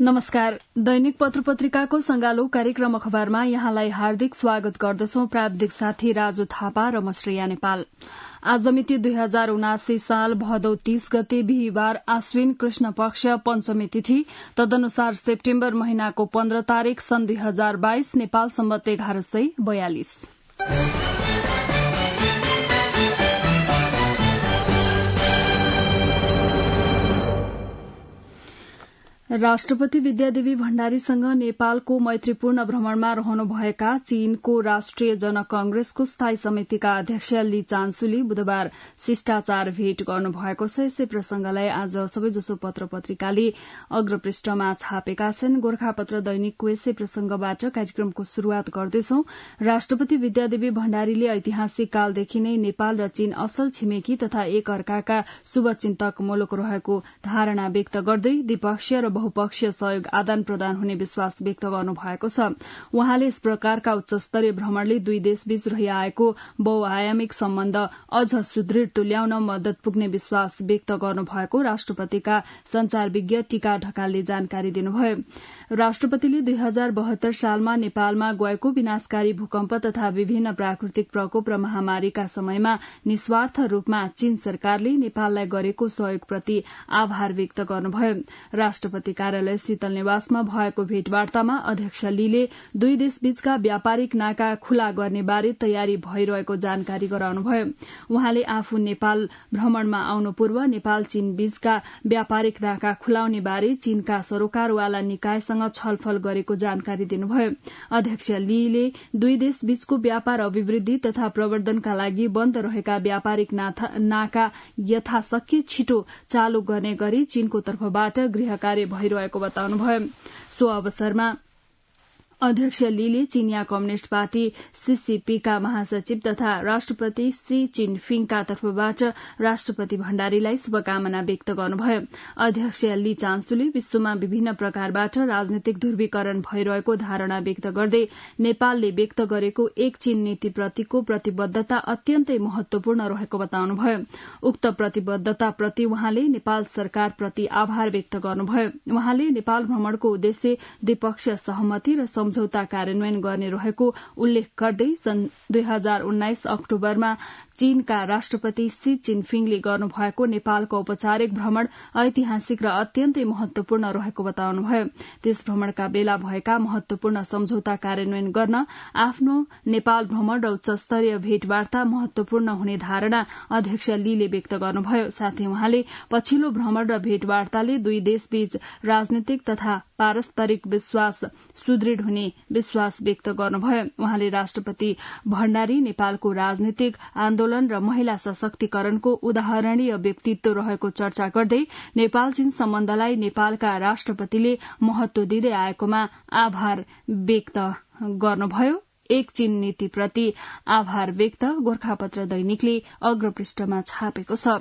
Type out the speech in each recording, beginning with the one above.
नमस्कार। दैनिक पत्रपत्रिकाको संगालो कार्यक्रम अखबारमा यहाँलाई हार्दिक स्वागत गर्दछौं। प्राविधिक साथी राजु थापा र म श्रेया नेपाल। आज मिति 2079 साल भदौ 30 गते बिहिबार आश्विन कृष्ण पक्ष पञ्चमी तिथि, तदनुसार सेप्टेम्बर महिनाको 15 तारिक सन् 2022 नेपाल सम्बत 1142। राष्ट्रपति विद्यादेवी भण्डारीसँग नेपालको मैत्रीपूर्ण भ्रमणमा रहनुभएका चीनको राष्ट्रिय जनकांग्रेसको स्थायी समितिका अध्यक्ष ली चान्सुली बुधबार शिष्टाचार भेट गर्नुभएको छ। यसै प्रसंगलाई आज सबैजसो पत्र पत्रिकाले अग्रपृष्ठमा छापेका छन्। गोर्खापत्र दैनिकको यसै प्रसंगबाट कार्यक्रमको शुरूआत गर्दैछौं। राष्ट्रपति विद्यादेवी भण्डारीले ऐतिहासिक कालदेखि नै नेपाल र चीन असल छिमेकी तथा एक अर्काका शुभचिन्तक मुलुक रहेको धारणा व्यक्त गर्दै द्विपक्षीय र बहुपक्षीय सहयोग आदान प्रदान हुने विश्वास व्यक्त गर्नुभएको छ। उहाँले यस प्रकारका उच्चस्तरीय भ्रमणले दुई देशबीच रहिआएको बहुआयामिक सम्बन्ध अझ सुदृढ़ तुल्याउन मद्दत पुग्ने विश्वास व्यक्त गर्नुभएको राष्ट्रपतिका संचार विज्ञ टीका ढकालले जानकारी दिनुभयो। राष्ट्रपतिले 2072 सालमा नेपालमा गएको विनाशकारी भूकम्प तथा विभिन्न प्राकृतिक प्रकोप र महामारीका समयमा निस्वार्थ रूपमा चीन सरकारले नेपाललाई गरेको सहयोगप्रति आभार व्यक्त गर्नुभयो। राष्ट्रपति कार्यालय शीतल निवासमा भएको भेटवार्तामा अध्यक्ष लीले दुई देशबीचका व्यापारिक नाका खुला गर्ने बारे तयारी भइरहेको जानकारी गराउनुभयो। उहाँले आफू नेपाल भ्रमणमा आउनु पूर्व नेपाल चीन बीचका व्यापारिक नाका खुलाउने बारे चीनका सरोकारवाला निकायसँग छलफल गरेको जानकारी दिनुभयो। अध्यक्ष लीले दुई देशबीचको व्यापार अभिवृद्धि तथा प्रवर्धनका लागि बन्द रहेका व्यापारिक नाका यथाशक्य छिटो चालू गर्ने गरी चीनको तर्फबाट गृह कार्य भइरहेको बताउनुभयो। सो अवसरमा अध्यक्ष लीले चीनिया कम्युनिष्ट पार्टी सीसीपीका महासचिव तथा राष्ट्रपति सी चिनफिङका तर्फबाट राष्ट्रपति भण्डारीलाई शुभकामना व्यक्त गर्नुभयो। अध्यक्ष ली चान्सुले विश्वमा विभिन्न प्रकारबाट राजनीतिक ध्रुवीकरण भइरहेको धारणा व्यक्त गर्दै नेपालले व्यक्त गरेको एक चीन नीतिप्रतिको प्रतिबद्धता अत्यन्तै महत्वपूर्ण रहेको बताउनुभयो। उक्त प्रतिबद्धताप्रति उहाँले नेपाल सरकारप्रति आभार व्यक्त गर्नुभयो। उहाँले नेपाल भ्रमणको उद्देश्य द्विपक्षीय सहमति र सम्झौता कार्यान्वयन गर्ने रहेको उल्लेख गर्दै सन् 2019 अक्टोबरमा चीनका राष्ट्रपति सी चिनफिङले गर्नुभएको नेपालको औपचारिक भ्रमण ऐतिहासिक र अत्यन्तै महत्वपूर्ण रहेको बताउनुभयो। त्यस भ्रमणका बेला भएका महत्वपूर्ण सम्झौता कार्यान्वयन गर्न आफ्नो नेपाल भ्रमण र उच्चस्तरीय भेटवार्ता महत्वपूर्ण हुने धारणा अध्यक्ष लीले व्यक्त गर्नुभयो। साथै उहाँले पछिल्लो भ्रमण र भेटवार्ताले दुई देशबीच राजनीतिक तथा पारस्परिक विश्वास सुदृढ़ हुने विश्वास व्यक्त गर्नुभयो। उहाँले राष्ट्रपति भण्डारी नेपालको राजनीतिक आन्दोलन र महिला सशक्तिकरणको उदाहरणीय व्यक्तित्व रहेको चर्चा गर्दै नेपाल चीन सम्बन्धलाई नेपालका राष्ट्रपतिले महत्व दिँदै आएकोमा आभार व्यक्त गर्नुभयो। एक चीन नीतिप्रति आभार व्यक्त गोर्खापत्र दैनिकले अग्रपृष्ठमा छापेको छ।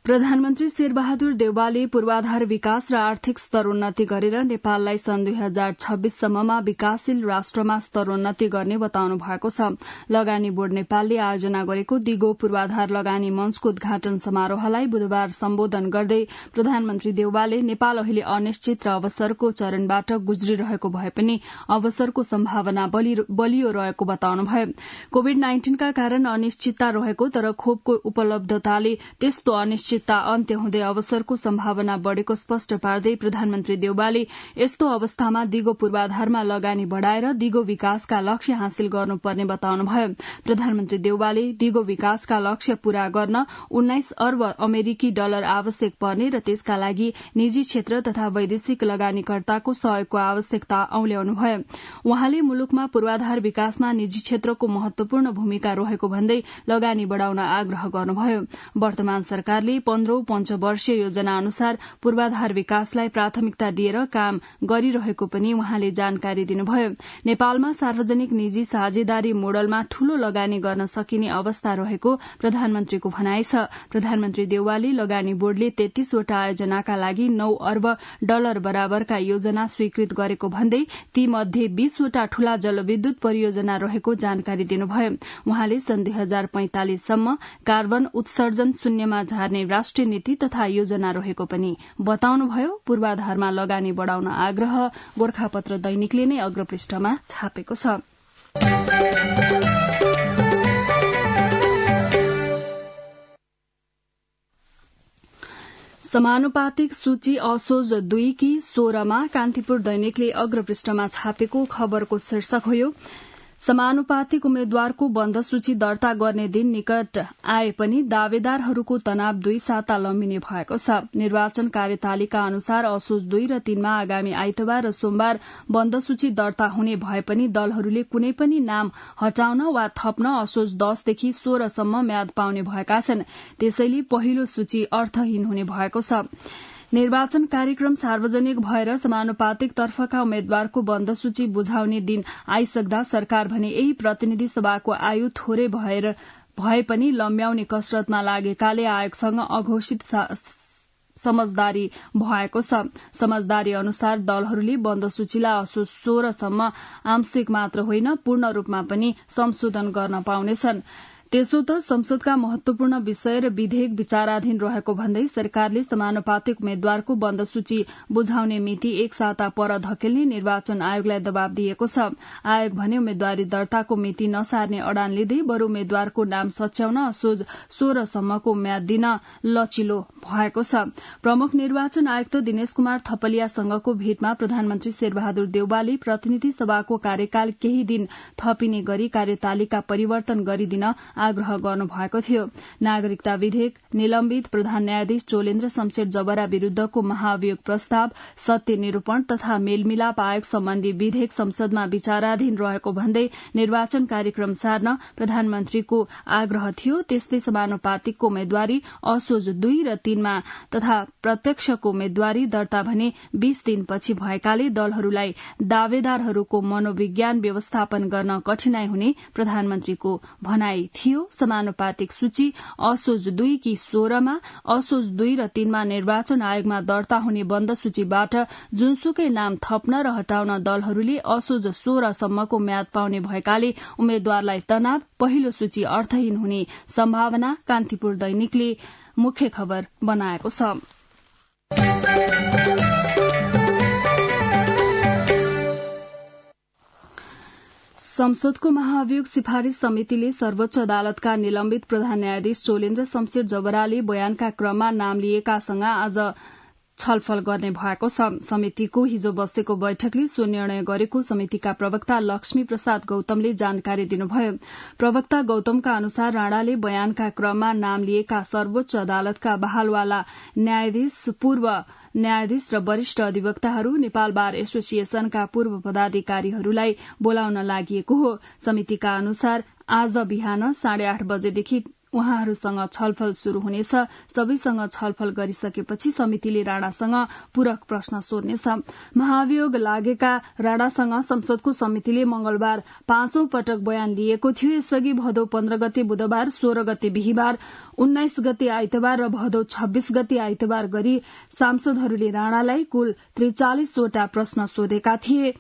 प्रधानमन्त्री शेरबहादुर देउवाले पूर्वाधार विकास र आर्थिक स्तरोन्नति गरेर नेपाललाई सन् 2026 सम्ममा विकासशील राष्ट्रमा स्तरोन्नति गर्ने बताउनु भएको छ। लगानी बोर्ड नेपालले आयोजना गरेको दिगो पूर्वाधार लगानी मंचको उद्घाटन समारोहलाई बुधबार सम्बोधन गर्दै प्रधानमन्त्री देउवाले नेपाल अहिले अनिश्चित र अवसरको चरणबाट गुज्रिरहेको भए पनि अवसरको सम्भावना बलियो रहेको बताउनुभयो। कोविड-19 का कारण अनिश्चितता रहेको तर खोपको उपलब्धताले त्यस्तो अनिश्चित अन्त्य हुँदै अवसरको सम्भावना बढ़ेको स्पष्ट पार्दै प्रधानमन्त्री देउवाले यस्तो अवस्थामा दिगो पूर्वाधारमा लगानी बढ़ाएर दिगो विकासका लक्ष्य हासिल गर्नुपर्ने बताउनुभयो। प्रधानमन्त्री देउवाले दिगो विकासका लक्ष्य पूरा गर्न 19 अर्ब अमेरिकी डलर आवश्यक पर्ने र त्यसका लागि निजी क्षेत्र तथा वैदेशिक लगानीकर्ताको सहयोगको आवश्यकता औल्याउनुभयो। उहाँले मुलुकमा पूर्वाधार विकासमा निजी क्षेत्रको महत्वपूर्ण भूमिका रहेको भन्दै लगानी बढ़ाउन आग्रह गर्नुभयो। वर्तमान सरकारले 15औं पञ्चवर्षीय योजना अनुसार पूर्वाधार विकासलाई प्राथमिकता दिएर काम गरिरहेको पनि उहाँले जानकारी दिनुभयो। नेपालमा सार्वजनिक निजी साझेदारी मोडलमा ठूलो लगानी गर्न सकिने अवस्था रहेको प्रधानमन्त्रीको भनाइ छ। प्रधानमन्त्री देउवाले लगानी बोर्डले 33 वटा आयोजनाका लागि $9 अर्ब बराबरका योजना स्वीकृत गरेको भन्दै ती मध्ये 20 वटा ठूला जलविद्युत परियोजना रहेको जानकारी दिनुभयो। उहाँले सन् 2045 सम्म कार्बन उत्सर्जन शून्यमा झार्ने राष्ट्रिय नीति तथा योजना रहेको पनि बताउनुभयो। पूर्वाधारमा लगानी बढ़ाउन आग्रह गोरखापत्र दैनिकले नै अग्रपृष्ठमा छापेको छ। समानुपातिक सूची असोज 2 की 16मा कान्तिपुर दैनिकले अग्रपृष्ठमा छापेको खबरको शीर्षक हो समानुपातिक उम्मेद्वारको बन्द सूची दर्ता गर्ने दिन निकट आए पनि दावेदारहरूको तनाव 2 साता लम्बिने भएको छ। निर्वाचन कार्यतालिका अनुसार असोज 2 र 3 मा आगामी आइतबार र सोमबार बन्द सूची दर्ता हुने भए पनि दलहरूले कुनै पनि नाम हटाउन वा थप्न असोज 10 देखि 16 सम्म म्याद पाउने भएका छन्। त्यसैले पहिलो सूची अर्थहीन हुने भएको छ। निर्वाचन कार्यक्रम सार्वजनिक भएर समानुपातिक तर्फका उम्मेद्वारको बन्द सूची बुझाउने दिन आइसक्दा सरकार भने यही प्रतिनिधि सभाको आयु थोरै भए पनि लम्ब्याउने कसरतमा लागेकाले आयोगसँग अघोषित समझदारी भएको छ। समझदारी अनुसार दलहरूले बन्द सूचीलाई असोज 16 सम्म आंशिक मात्र होइन पूर्ण रूपमा पनि संशोधन गर्न पाउनेछन्। त्यसो त संसदका महत्वपूर्ण विषय र विधेयक विचाराधीन रहेको भन्दै सरकारले समानुपातिक उम्मेद्वारको बन्द सूची बुझाउने मिति 1 साता पर धकेल्ने निर्वाचन आयोगलाई दबाव दिएको छ। आयोग भने उम्मेद्वारी दर्ताको मिति नसार्ने अडान लिँदै बरु उम्मेद्वारको नाम सच्याउन असोज 16 सम्मको म्याद दिन लचिलो भएको छ। प्रमुख निर्वाचन आयुक्त दिनेश कुमार थपलियासँगको भेटमा प्रधानमन्त्री शेरबहादुर देउवाले प्रतिनिधि सभाको कार्यकाल केही दिन थपिने गरी कार्यतालिका परिवर्तन गरिदिन आग्रह गर्नुभएको थियो। नागरिकता विधेयक, निलम्बित प्रधान न्यायाधीश चोलेन्द्र शमशेर जबरा विरूद्धको महाभियोग प्रस्ताव, सत्य निरूपण तथा मेलमिलाप आयोग सम्बन्धी विधेयक संसदमा विचाराधीन रहेको भन्दै निर्वाचन कार्यक्रम सार्न प्रधानमन्त्रीको आग्रह थियो। त्यस्तै समानुपातिकको उम्मेद्वारी असोज 2 र 3 मा तथा प्रत्यक्षको उम्मेद्वारी दर्ता भने 20 दिनपछि भएकाले दलहरूलाई दावेदारहरूको मनोविज्ञान व्यवस्थापन गर्न कठिनाई हुने प्रधानमन्त्रीको भनाई थियो। समानुपातिक सूची असोज 2 की 16 मा असोज 2 र 3 मा निर्वाचन आयोगमा दर्ता हुने बन्द सूचीबाट जुनसुकै नाम थप्न र हटाउन दलहरूले असोज 16 सम्मको म्याद पाउने भएकाले उम्मेद्वारलाई तनाव, पहिलो सूची अर्थहीन हुने सम्भावना कान्तिपुर दैनिकले मुख्य खबर बनाएको छ। संसदको महाभियोग सिफारिश समितिले सर्वोच्च अदालतका निलम्बित प्रधान न्यायाधीश चोलेन्द्र शमशेर जबराले बयानका क्रममा नाम लिएकासँग आज छलफल गर्ने भएको छ। समितिको हिजो बसेको बैठकले सो निर्णय गरेको समितिका प्रवक्ता लक्ष्मी प्रसाद गौतमले जानकारी दिनुभयो। प्रवक्ता गौतमका अनुसार राणाले बयानका क्रममा नाम लिएका सर्वोच्च अदालतका बहालवाला न्यायाधीश, पूर्व न्यायाधीश र वरिष्ठ अधिवक्ताहरू, नेपाल बार एसोसिएशनका पूर्व पदाधिकारीहरूलाई बोलाउन लागि हो। समितिका अनुसार आज बिहान 8:30 बजेदेखि उहाँहरूसँग छलफल शुरू हुनेछ। सबैसँग छलफल गरिसकेपछि समितिले राणासँग पूरक प्रश्न सोध्नेछ। महाभियोग लागेका राणासँग संसदको समितिले मंगलबार 5औं पटक बयान लिएको थियो। यसअघि भदौ 15 गते बुधबार, 16 गते बिहिबार, 19 गते आइतबार र भदौ 26 गते आइतबार गरी सांसदहरूले राणालाई कुल 43 वटा प्रश्न सोधेका थिए।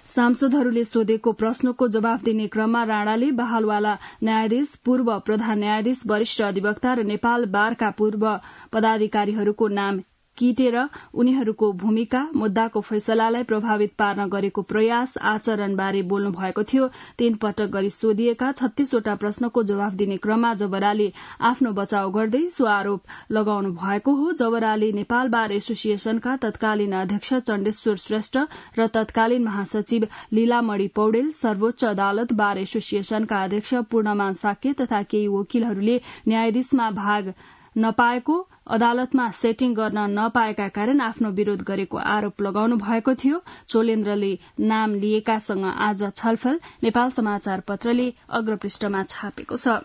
सांसदहरूले सोधेको प्रश्नको जवाफ दिने क्रममा राणाले बहालवाला न्यायाधीश, पूर्व प्रधान न्यायाधीश, वरिष्ठ अधिवक्ता र नेपाल बारका पूर्व पदाधिकारीहरूको नाम किटेर उनीहरूको भूमिका, मुद्दाको फैसलालाई प्रभावित पार्न गरेको प्रयास, आचरणबारे बोल्नु भएको थियो। 3 पटक गरी सोधिएका 36 वटा प्रश्नको जवाफ दिने क्रममा जबराले आफ्नो बचाव गर्दै सो आरोप लगाउनु भएको हो। जबराले नेपाल बार एसोसिएशनका तत्कालीन अध्यक्ष चण्डेश्वर श्रेष्ठ र तत्कालीन महासचिव लीलामणि पौडेल, सर्वोच्च अदालत बार एसोसिएशनका अध्यक्ष पूर्णमान साक्य तथा केही वकिलहरूले न्यायाधीशमा भाग नपाएको, अदालतमा सेटिङ गर्न नपाएका कारण आफ्नो विरोध गरेको आरोप लगाउनु भएको थियो। चोलेन्द्रले नाम लिएकासँग आज छलफल, नेपाल समाचार पत्रले अग्रपृष्ठमा छापेको छ।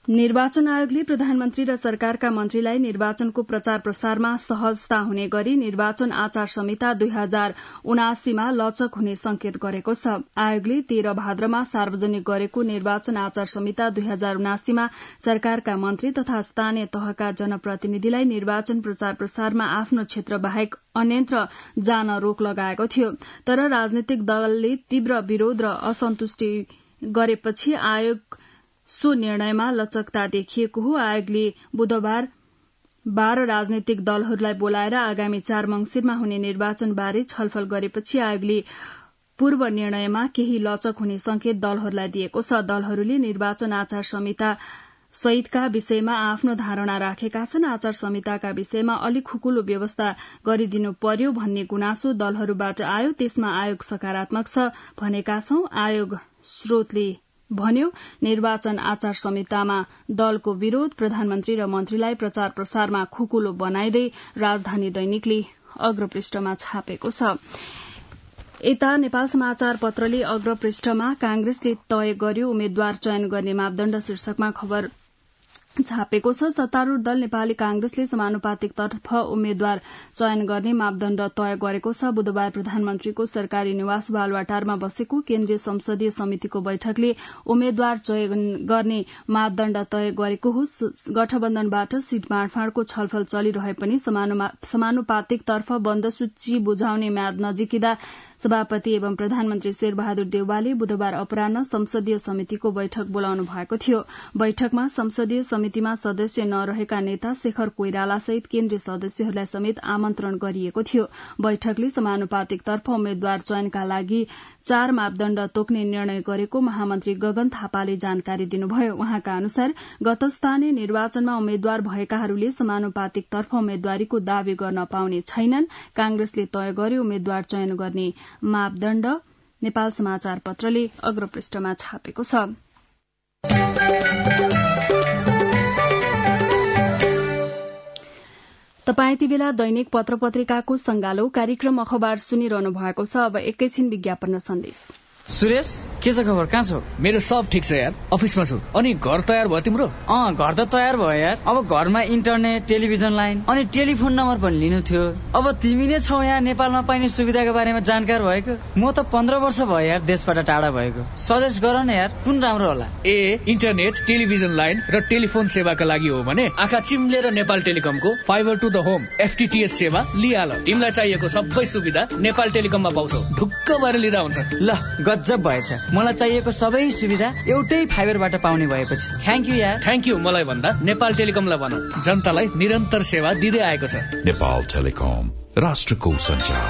निर्वाचन आयोगले प्रधानमन्त्री र सरकारका मन्त्रीलाई निर्वाचनको प्रचार प्रसारमा सहजता हुने गरी निर्वाचन आचार संहिता 2079मा लचक हुने संकेत गरेको छ। आयोगले 13 भाद्रमा सार्वजनिक गरेको निर्वाचन आचार संहिता 2079मा सरकारका मन्त्री तथा स्थानीय तहका जनप्रतिनिधिलाई निर्वाचन प्रचार प्रसारमा आफ्नो क्षेत्र बाहेक अन्यत्र जान रोक लगाएको थियो। तर राजनीतिक दलले तीव्र विरोध र असन्तुष्टि गरेपछि आयोग सो निर्णयमा लचकता देखिएको हो। आयोगले बुधबार 12 राजनैतिक दलहरूलाई बोलाएर आगामी 4 मंसिरमा हुने निर्वाचनबारे छलफल गरेपछि आयोगले पूर्व निर्णयमा केही लचक हुने संकेत दलहरूलाई दिएको छ। दलहरूले निर्वाचन आचार संहिता सहितका विषयमा आफ्नो धारणा राखेका छन्। आचार संहिताका विषयमा अलिक खुकुलो व्यवस्था गरिदिनु पर्यो भन्ने गुनासो दलहरूबाट आयो। त्यसमा आयोग सकारात्मक छ भनेका छौं। आयोग स्रोतले भन्यो, निर्वाचन आचार संहितामा दलको विरोध प्रधानमन्त्री र मन्त्रीलाई प्रचार प्रसारमा खुकुलो बनाइदै राजधानी दैनिकले अग्रपृष्ठमा छापेको छ। यता नेपाल समाचार पत्रले अग्रपृष्ठमा कांग्रेसले तय गर्यो उम्मेद्वार चयन गर्ने मापदण्ड शीर्षकमा खबर छापेको छ। सत्तारूढ़ दल नेपाली कांग्रेसले समानुपातिक तर्फ उम्मेद्वार चयन गर्ने मापदण्ड तय गरेको छ। बुधबार प्रधानमन्त्रीको सरकारी निवास बालुवाटारमा बसेको केन्द्रीय संसदीय समितिको बैठकले उम्मेद्वार चयन गर्ने मापदण्ड तय गरेको हो। गठबन्धनबाट सीट बाँडफाँडको छलफल चलिरहे पनि समानुपातिक तर्फ बन्द सूची बुझाउने म्याद नजिकिँदा सभापति एवं प्रधानमन्त्री शेरबहादुर देउवाले बुधबार अपराह्न संसदीय समितिको बैठक बोलाउनु भएको थियो। बैठकमा संसदीय समितिमा सदस्य नरहेका नेता शेखर कोइराला सहित केन्द्रीय सदस्यहरूलाई समेत आमन्त्रण गरिएको थियो। बैठकले समानुपातिक तर्फ उम्मेद्वार चयनका लागि 4 मापदण्ड तोक्ने निर्णय गरेको महामन्त्री गगन थापाले जानकारी दिनुभयो। उहाँका अनुसार गत स्थानीय निर्वाचनमा उम्मेद्वार भएकाहरूले समानुपातिक तर्फ उम्मेद्वारीको दावी गर्न पाउने छैनन्। कांग्रेसले तय गर्यो उम्मेद्वार चयन गर्ने मापदण्ड। नेपाल समाचार पत्रले अग्रपृष्ठमा छापेको छ। तपाई यति बेला दैनिक पत्र पत्रिकाको संगालो कार्यक्रम अखबार सुनिरहनु भएको छ। अब एकैछिन विज्ञापन र सन्देश। सुरेश, के छ खबर? कहाँ छौ? मेरो सब ठिक छ यार, अफिसमा छु। अनि घर तयार भयो तिम्रो? घर त तयार भयो यार। अब घरमा इन्टरनेट, टेलिभिजन लाइन अनि टेलिफोन नम्बर पनि लिनु थियो। अब तिमी नै छौ यहाँ नेपालमा पाइने सुविधाको बारेमा जानकार भएको। म त 15 वर्ष भयो यार देशबाट टाढा भएको। सजेस्ट गर न यार, कुन राम्रो होला? इन्टरनेट, टेलिभिजन लाइन र टेलिफोन सेवाका लागि हो भने आँखा चिम्लेर नेपाल टेलिकमको fibre to the home FTTH सेवा लिहाल। तिमीलाई चाहिएको सबै सुविधा नेपाल टेलिकममा पाउँछौ। ढुक्क भएर लिँदा हुन्छ। ल गजब भएछ। मलाई चाहिएको सबै सुविधा एउटै फाइबरबाट पाउने भएपछि थ्याङ्क यू यार। थ्याङ्क यू मलाई भन्दा नेपाल टेलिकमलाई भन, जनतालाई निरन्तर सेवा दिँदै आएको छ। नेपाल टेलिकम, राष्ट्रको सञ्चार।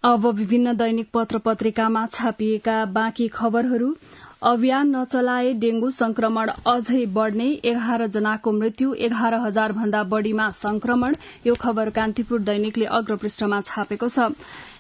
अब विभिन्न दैनिक पत्र पत्रिकामा छापिएका बाँकी खबरहरू। अभियान नचलाए डेंगू संक्रमण अझै बढ़ने, 11 जनाको मृत्यु, 11,000 भन्दा बढ़ीमा संक्रमण। यो खबर कान्तिपुर दैनिकले अग्रपृष्ठमा छापेको छ।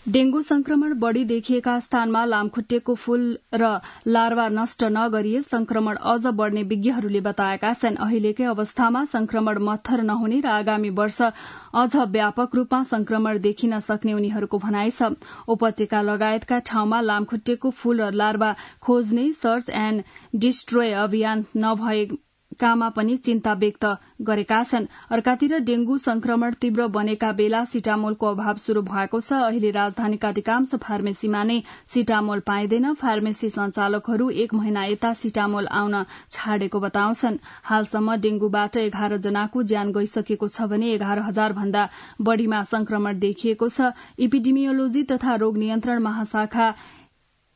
डेंगू संक्रमण बढ़ी देखिएका स्थानमा लामखुट्टेको फूल र लार्वा नष्ट नगरिए संक्रमण अझ बढ़ने विज्ञहरूले बताएका छन्। अहिलेकै अवस्थामा संक्रमण मत्थर नहुने र आगामी वर्ष अझ व्यापक रूपमा संक्रमण देखिन सक्ने उनीहरूको भनाइ छ। उपत्यका लगायतका ठाउँमा लामखुट्टेको फूल र लार्वा खोज्ने सर्च एण्ड डिस्ट्रोय अभियान नभएकामा पनि चिन्ता व्यक्त गरेका छन्। अर्कातिर डेंगू संक्रमण तीव्र बनेका बेला सिटामोलको अभाव शुरू भएको छ। अहिले राजधानीका अधिकांश फार्मेसीमा नै सिटामोल पाइँदैन। फार्मेसी संचालकहरू 1 महिना यता सिटामोल आउन छाडेको बताउँछन्। हालसम्म डेंगूबाट 11 जनाको ज्यान गइसकेको छ भने 11,000 भन्दा बढ़ीमा संक्रमण देखिएको छ। इपिडेमियोलोजी तथा रोग नियन्त्रण महाशाखा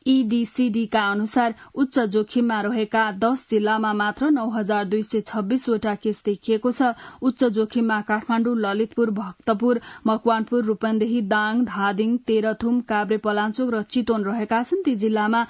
EDCD का अनुसार उच्च जोखिममा रहेका 10 जिल्लामा मात्र 9,226 वटा केस देखिएको छ। उच्च जोखिममा काठमाडौँ, ललितपुर, भक्तपुर, मकवानपुर, रूपन्देही, दाङ, धादिङ, तेह्रथुम, काभ्रेपलाञ्चोक र चितवन रहेका छन्। ती जिल्लामा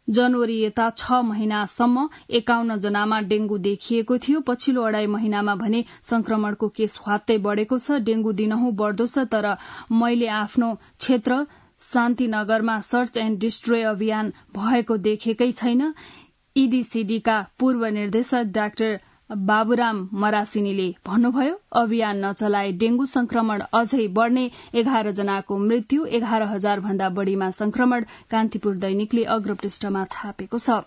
जनवरी यता 6 महिनासम्म 51 जनामा डेंगू देखिएको थियो। पछिल्लो 2.5 महिनामा भने संक्रमणको केस ह्वात्तै बढ़ेको छ। डेंगू दिनहुँ बढ़दो छ, तर मैले आफ्नो क्षेत्र शान्तिनगरमा सर्च एण्ड डिस्ट्रोय अभियान भएको देखेकै छैन। EDCD का पूर्व निर्देशक डाक्टर बाबुराम मरासिनीले भन्नुभयो अभियान नचलाए डेंगू संक्रमण अझै बढ़ने 11 जनाको मृत्यु 11,000 भन्दा बढ़ीमा संक्रमण कान्तिपुर दैनिकले अग्रपृष्ठमा छापेको छ।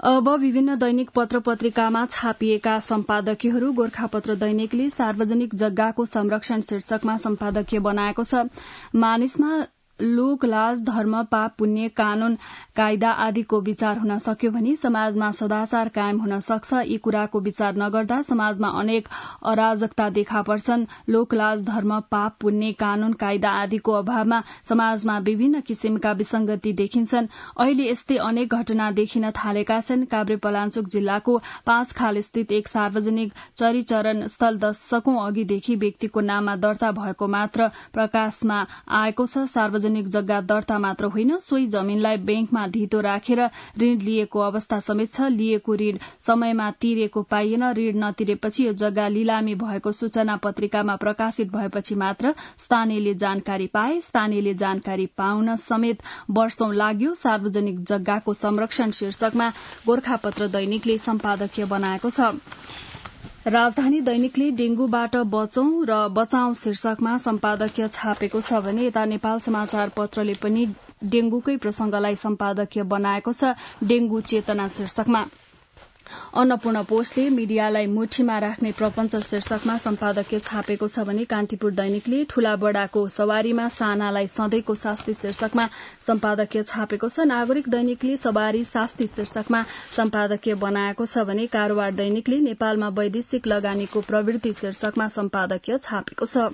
अब विभिन्न दैनिक पत्र पत्रिकामा छापिएका सम्पादकीयहरू गोरखापत्र दैनिकले सार्वजनिक जग्गाको संरक्षण शीर्षकमा सम्पादकीय बनाएको छ। मानिसमा लोक लाज धर्म पाप पुण्य कानून कायदा आदिको विचार हुन सक्यो भने समाजमा सदाचार कायम हुन सक्छ। यी कुराको विचार नगर्दा समाजमा अनेक अराजकता देखा पर्छन्। लोक लाज धर्म पाप पुण्य कानून कायदा आदिको अभावमा समाजमा विभिन्न किसिमका विसंगति देखिन्छन्। अहिले यस्तै अनेक घटना देखिन थालेका छन्। काभ्रेपलाञ्चोक जिल्लाको 5 खाल स्थित एक सार्वजनिक चरीचरण स्थल दशकौं अघिदेखि व्यक्तिको नाममा दर्ता भएको मात्र प्रकाशमा आएको छ। सार्वजनिक जग्गा दर्ता मात्र होइन, सोही जमीनलाई बैंकमा धितो राखेर ऋण लिएको अवस्था समेत छ। लिएको ऋण समयमा तिरेको पाइएन। ऋण नतिरेपछि यो जग्गा लिलामी भएको सूचना पत्रिकामा प्रकाशित भएपछि मात्र स्थानीयले जानकारी पाए। स्थानीयले जानकारी पाउन समेत वर्षौं लाग्यो। सार्वजनिक जग्गाको संरक्षण शीर्षकमा गोरखापत्र दैनिकले सम्पादकीय बनाएको छ। राजधानी दैनिकले डेंगूबाट बचौं र बचाउँ शीर्षकमा सम्पादकीय छापेको छ भने यता नेपाल समाचार पत्रले पनि डेंगूकै प्रसंगलाई सम्पादकीय बनाएको छ। डेंगू चेतना शीर्षकमा अन्नपूर्ण पोस्टले मिडियालाई मुठीमा राख्ने प्रपञ्च शीर्षकमा सम्पादकीय छापेको छ भने कान्तिपुर दैनिकले ठूला बडाको सवारीमा सानालाई सधैँको शास्ति शीर्षकमा सम्पादकीय छापेको छ। नागरिक दैनिकले सवारी शास्ति शीर्षकमा सम्पादकीय बनाएको छ भने कारोबार दैनिकले नेपालमा वैदेशिक लगानीको प्रवृत्ति शीर्षकमा सम्पादकीय छापेको छ।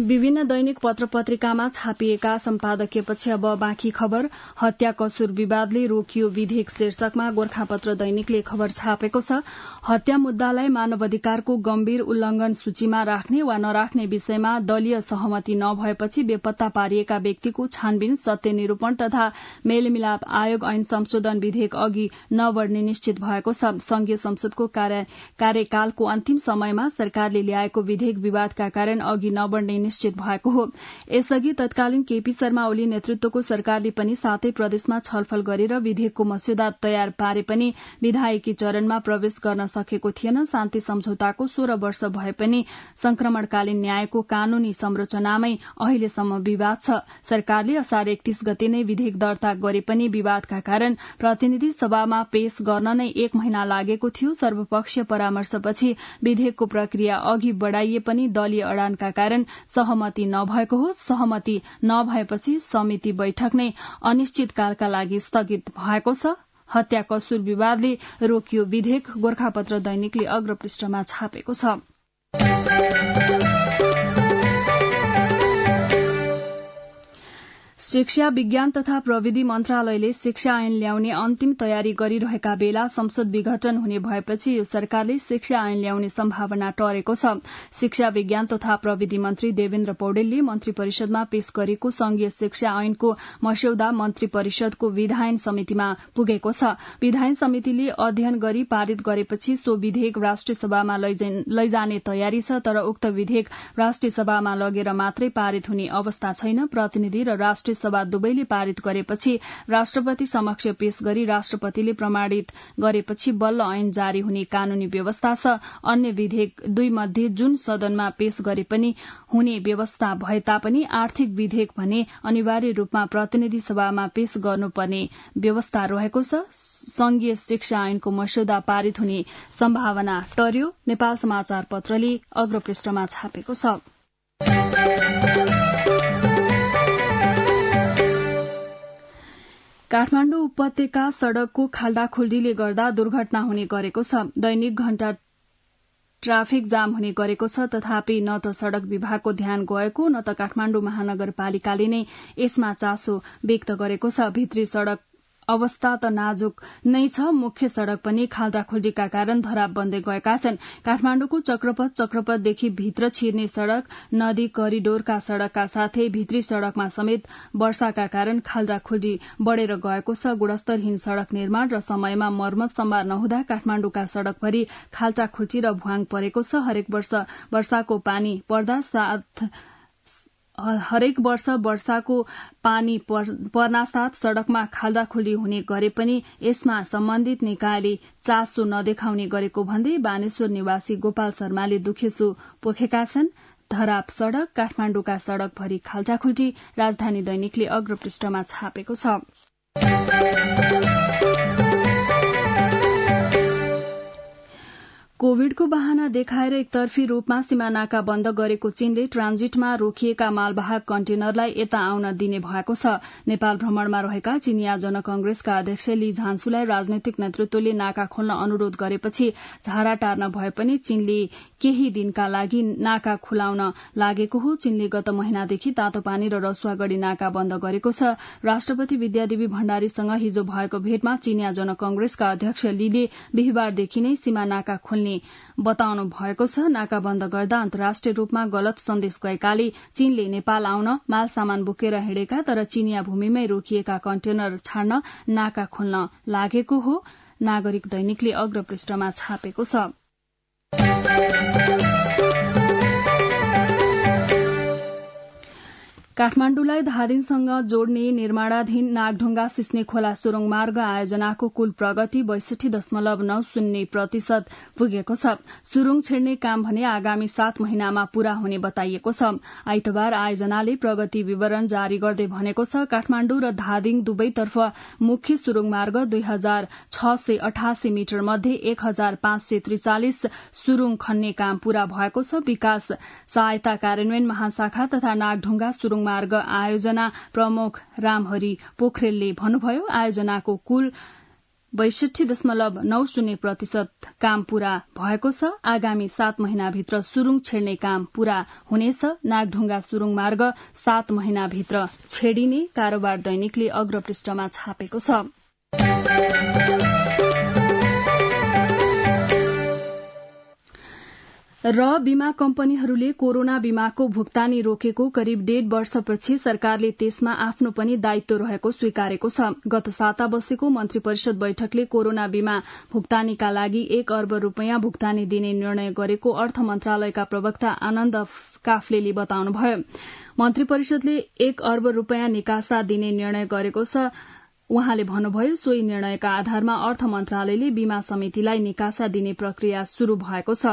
विभिन्न दैनिक पत्र पत्रिकामा छापिएका सम्पादकीयपछि अब बाँकी खबर। हत्या कसुर विवादले रोकियो विधेयक शीर्षकमा गोरखापत्र दैनिकले खबर छापेको छ। हत्या मुद्दालाई मानव अधिकारको गम्भीर उल्लंघन सूचीमा राख्ने वा नराख्ने विषयमा दलीय सहमति नभएपछि बेपत्ता पारिएका व्यक्तिको छानबिन सत्य निरूपण तथा मेलमिलाप आयोग ऐन संशोधन विधेयक अघि नबढ़ने निश्चित भएको छ। संघीय संसदको कार्यकालको अन्तिम समयमा सरकारले ल्याएको विधेयक विवादका कारण अघि नबढ़ने निश्चित भएको हो। यसअघि तत्कालीन केपी शर्मा ओली नेतृत्वको सरकारले पनि 7 प्रदेशमा छलफल गरेर विधेयकको मस्यौदा तयार पारे पनि विधायकी चरणमा प्रवेश गर्न सकेको थिएन। शान्ति सम्झौताको 16 वर्ष भए पनि संक्रमणकालीन न्यायको कानूनी संरचनामै अहिलेसम्म विवाद छ। सरकारले असार 31 गते नै विधेयक दर्ता गरे पनि विवादका कारण प्रतिनिधि सभामा पेश गर्न नै 1 महिना लागेको थियो। सर्वपक्षीय परामर्शपछि विधेयकको प्रक्रिया अघि बढ़ाइए पनि दलीय अडानका कारण सहमति नभएको हो। सहमति नभएपछि समिति बैठक नै अनिश्चितकालका लागि स्थगित भएको छ। हत्या कसुर विवादले रोकियो विधेयक गोरखापत्र दैनिकले अग्रपृष्ठमा छापेको छ। शिक्षा विज्ञान तथा प्रविधि मन्त्रालयले शिक्षा ऐन ल्याउने अन्तिम तयारी गरिरहेका बेला संसद विघटन हुने भएपछि यो सरकारले शिक्षा ऐन ल्याउने सम्भावना टरेको छ। शिक्षा विज्ञान तथा प्रविधि मन्त्री देवेन्द्र पौडेलले मन्त्री परिषदमा पेश गरेको संघीय शिक्षा ऐनको मस्यौदा मन्त्री परिषदको विधायन समितिमा पुगेको छ। विधायन समितिले अध्ययन गरी पारित गरेपछि सो विधेयक राष्ट्रिय सभामा लैजाने तयारी छ। तर उक्त विधेयक राष्ट्रिय सभामा लगेर मात्रै पारित हुने अवस्था छैन। प्रतिनिधि र राष्ट्रिय सभा दुवैले पारित गरेपछि राष्ट्रपति समक्ष पेश गरी राष्ट्रपतिले प्रमाणित गरेपछि बल्ल ऐन जारी हुने कानूनी व्यवस्था छ। अन्य विधेयक 2 मध्ये जुन सदनमा पेश गरे पनि हुने व्यवस्था भए तापनि आर्थिक विधेयक भने अनिवार्य रूपमा प्रतिनिधि सभामा पेश गर्नुपर्ने व्यवस्था रहेको छ। संघीय शिक्षा ऐनको मस्यौदा पारित हुने सम्भावना टर्यो। नेपाल समाचार पत्रले अग्रपृष्ठमा छापेको छ। काठमाडौँ उपत्यका सड़कको खाल्डाखुल्डीले गर्दा दुर्घटना हुने गरेको छ। दैनिक घण्टा ट्राफिक जाम हुने गरेको छ। तथापि न त सड़क विभागको ध्यान गएको न त काठमाडौँ महानगरपालिकाले नै यसमा चासो व्यक्त गरेको छ। भित्री सड़क अवस्था त नाजुक नै छ। मुख्य सड़क पनि खाल्डाखुल्डीका कारण धराप बन्दै गएका छन्। काठमाडौँको चक्रपथदेखि भित्र छिर्ने सड़क, नदी करिडोरका सड़कका साथै भित्री सड़कमा समेत वर्षाका कारण खाल्डाखुल्डी बढ़ेर गएको छ। गुणस्तरहीन सड़क निर्माण र समयमा मर्मत सम्भार नहुँदा काठमाडौँका सड़कभरि खाल्टाखुल्टी र भुवाङ परेको छ। हरेक वर्ष वर्षाको पानी पर्ना साथ सड़कमा खाल्डाखुल्डी हुने गरे पनि यसमा सम्बन्धित निकायले चासो नदेखाउने गरेको भन्दै बानेश्वर निवासी गोपाल शर्माले दुखेसो पोखेका छन्। धराप सड़क, काठमाडौँका सड़कभरि खाल्टाखुल्टी, राजधानी दैनिकले अग्रपृष्ठमा छापेको छ। कोविडको बहाना देखाएर एकतर्फी रूपमा सीमा नाका बन्द गरेको चीनले ट्रान्जिटमा रोकिएका मालवाहक कन्टेनरलाई यता आउन दिने भएको छ। नेपाल भ्रमणमा रहेका चिनिया जनकांग्रेसका अध्यक्ष ली झान्सुलाई राजनैतिक नेतृत्वले नाका खोल्न अनुरोध गरेपछि झारा टार्न भए पनि चीनले केही दिनका लागि नाका खुलाउन लागेको हो। चीनले गत महिनादेखि तातोपानी र रसुवागढ़ी नाका बन्द गरेको छ। राष्ट्रपति विद्यादेवी भण्डारीसँग हिजो भएको भेटमा चिनिया जनकांग्रेसका अध्यक्ष लीले बिहिबारदेखि नै सीमा नाका खोल्ने बताउनु भएको छ। नाका बन्द गर्दा अन्तर्राष्ट्रिय रूपमा गलत सन्देश गएकाले चीनले नेपाल आउन माल सामान बोकेर हिँडेका तर चिनिया भूमिमै रोकिएका कन्टेनर छाड्न नाका खोल्न लागेको हो। नागरिक दैनिकले अग्रपृष्ठमा छापेको छ। काठमाण्डुलाई धादिङसँग जोड्ने निर्माणाधीन नागढुङ्गा सिस्ने खोला सुरुङ मार्ग आयोजनाको कुल प्रगति 62.90% पुगेको छ। सुरुङ छेड्ने काम भने आगामी 7 महिनामा पूरा हुने बताइएको छ। आइतबार आयोजनाले प्रगति विवरण जारी गर्दै भनेको छ, काठमाण्डु र धादिङ दुवैतर्फ मुख्य सुरुङ मार्ग 2688 मिटर मध्ये 1543 सुरुङ खन्ने काम पूरा भएको छ। विकास सहायता कार्यान्वयन महाशाखा तथा नागढुङ्गा सुरुङ मार्ग आयोजना प्रमुख रामहरि पोखरेलले भन्नुभयो, आयोजनाको कुल 62.90% काम पूरा भएको छ। आगामी 7 महिनाभित्र सुरुङ छेड्ने काम पूरा हुनेछ। नागढुङ्गा सुरुङ मार्ग 7 महिनाभित्र छेडिने कारोबार दैनिकले अग्रपृष्ठमा छापेको छ। र बीमा कम्पनीहरूले कोरोना बीमाको भुक्तानी रोकेको करिब 1.5 वर्षपछि सरकारले त्यसमा आफ्नो पनि दायित्व रहेको स्वीकारेको छ। गत साता बसेको मन्त्री परिषद बैठकले कोरोना बीमा भुक्तानीका लागि 1 अर्ब रूपियाँ भुक्तानी दिने निर्णय गरेको अर्थ मन्त्रालयका प्रवक्ता आनन्द काफ्लेले बताउनुभयो। मन्त्री परिषदले 1 अर्ब रूपियाँ निकासा दिने निर्णय गरेको छ। उहाँले भन्नुभयो, सोही निर्णयका आधारमा अर्थ मन्त्रालयले बीमा समितिलाई निकासा दिने प्रक्रिया शुरू भएको छ।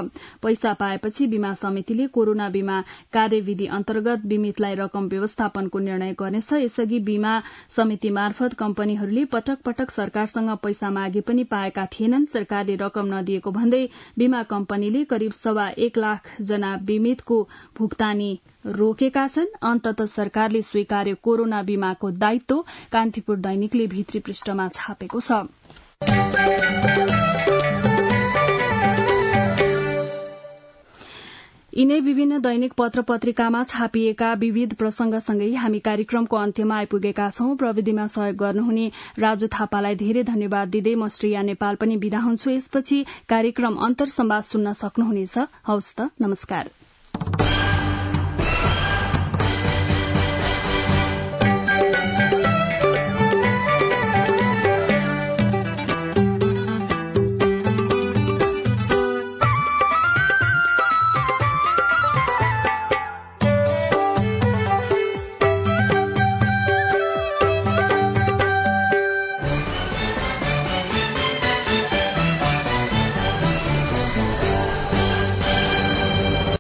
पैसा पाएपछि बीमा समितिले कोरोना बीमा कार्यविधि अन्तर्गत बीमितलाई रकम व्यवस्थापनको निर्णय गर्नेछ। यसअघि बीमा समिति मार्फत कम्पनीहरूले पटक पटक सरकारसँग पैसा मागे पनि पाएका थिएनन्। सरकारले रकम नदिएको भन्दै बीमा कम्पनीले करिब 1.25 लाख जना बीमितको भुक्तानी रोकेका छन्। अन्ततः सरकारले स्वीकार्यो कोरोना बीमाको दायित्व। कान्तिपुर दैनिकले भित्री पृष्ठमा छापेको छ। यिनै विभिन्न दैनिक पत्र पत्रिकामा छापिएका विविध प्रसंगसँगै हामी कार्यक्रमको अन्त्यमा आइपुगेका छौं। प्रविधिमा सहयोग गर्नुहुने राजु थापालाई धेरै धन्यवाद दिँदै म श्रेया नेपाल पनि बिदा हुन्छु। यसपछि कार्यक्रम अन्तर संवाद सुन्न सक्नुहुनेछ। हवस् त, नमस्कार।